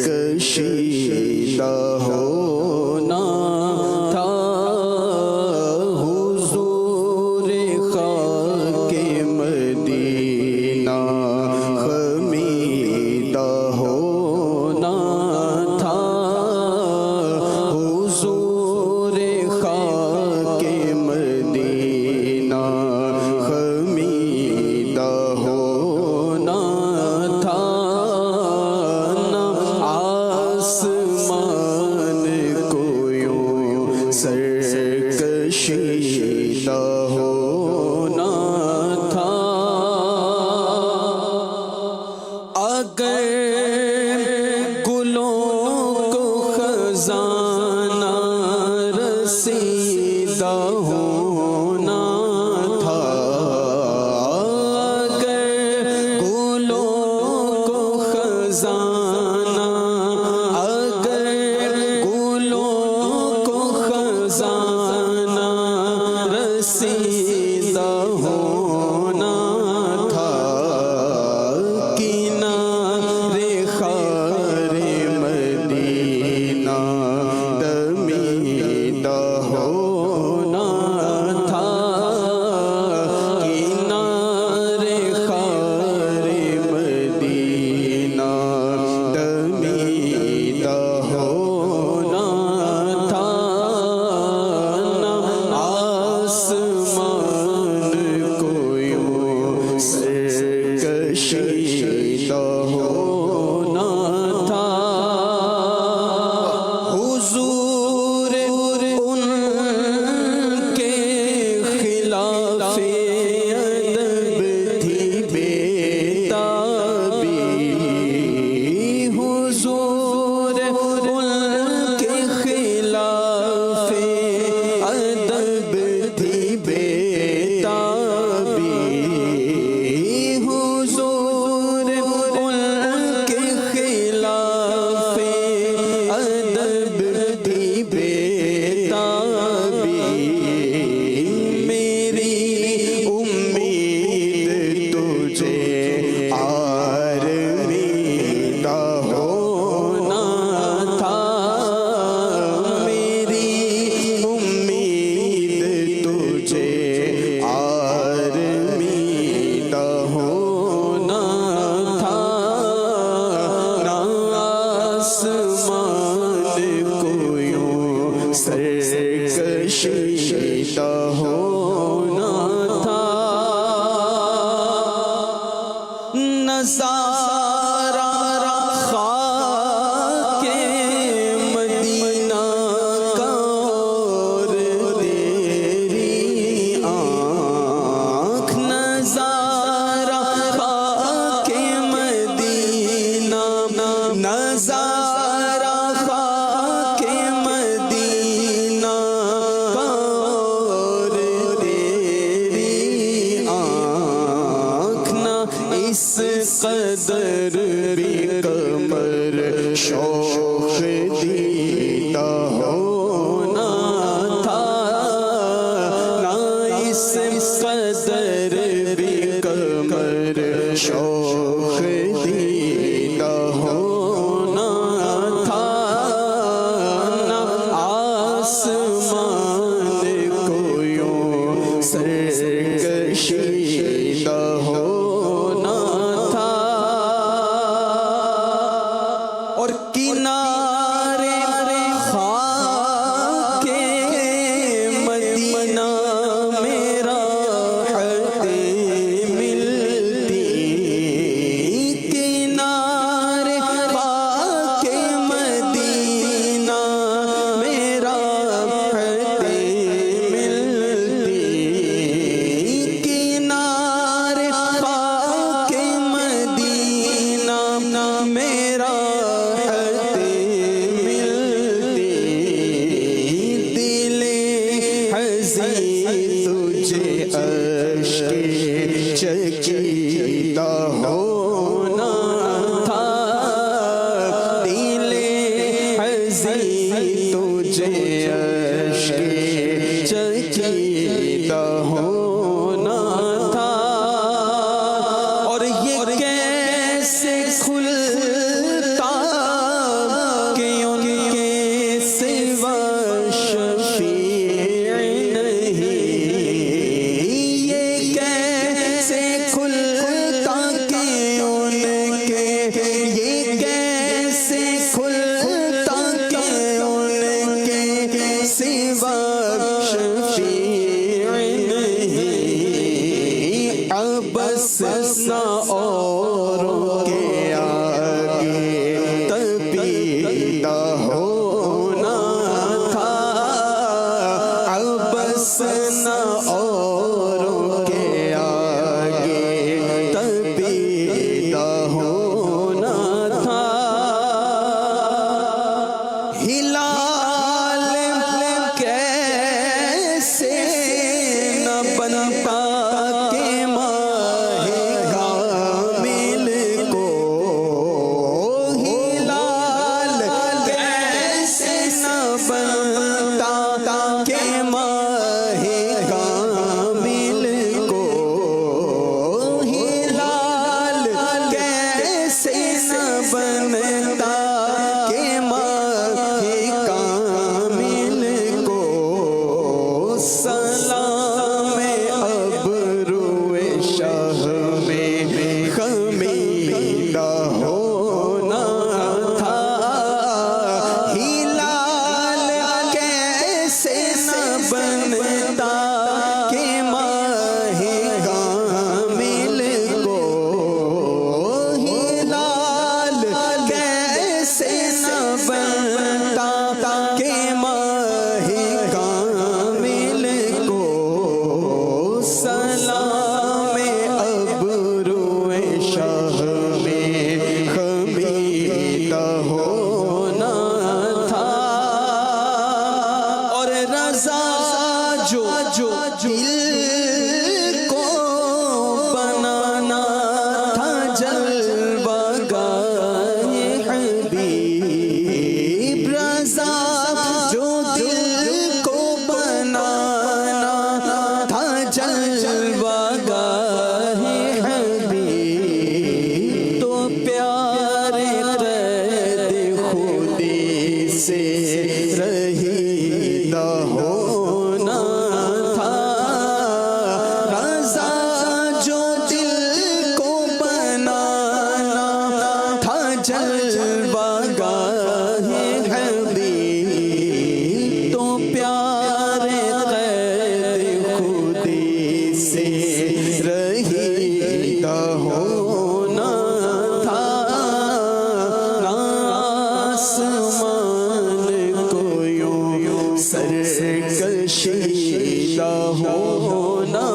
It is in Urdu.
کشیدہ ہونا تھا حضور خاک مدینہ خمیدہ ہونا تھا حضور خاک مدینہ خمیدہ ہونا تھا نہ آسمان کو یوں سرکشیدہ ہونا تھا اگر گلوں کو خزانہ رسیدہ ہونا تھا اگر گلوں کو خزانہ اگر گلوں کو خزانہ رسیدہ ہونا تھا کنارے خار مدینہ دمیدہ ہونا تھا کنارے خار مدینہ دمیدہ ہونا تھا نہ آسمان کو یوں سرکشیدہ ہونا تھا حضور ان کے خلاف ادب تھی بےتابی حضور ان کے خلاف ادب تھی بےتابی حضور ان کے خلاف ادب تھی بےتابی میری امید تجھے آرمیدہ ہونا تھا میری امید تجھے آرمیدہ ہونا تھا نہ آسمان کو یوں سرکشیدہ ہونا تھا نظارہ خاک مدینہ کا اور تیری آنکھ نظارہ خاک مدینہ نظارہ خاک مدینہ کا اور تیری آنکھ نہ اس قدر بھی کمر شوق دیدہ ہونا تھا نہ اس قدر بھی کمر شوق دیدہ ہونا تھا نہ آسمان کو یوں سرکشیدہ ہونا تھا اور کنارے خاک مدینہ میرا راحتیں ملتی کنارے خاک مدینہ میرا راحتیں ملتی کنارے خاک مدینہ میرا راحتیں ملتی دل حزین تجھے اشک چکیدہ ہونا تھا دل حزین تجھے اشک چکیدہ ہونا تھا اور یہ کیسے کھلتا کشیدہ ہونا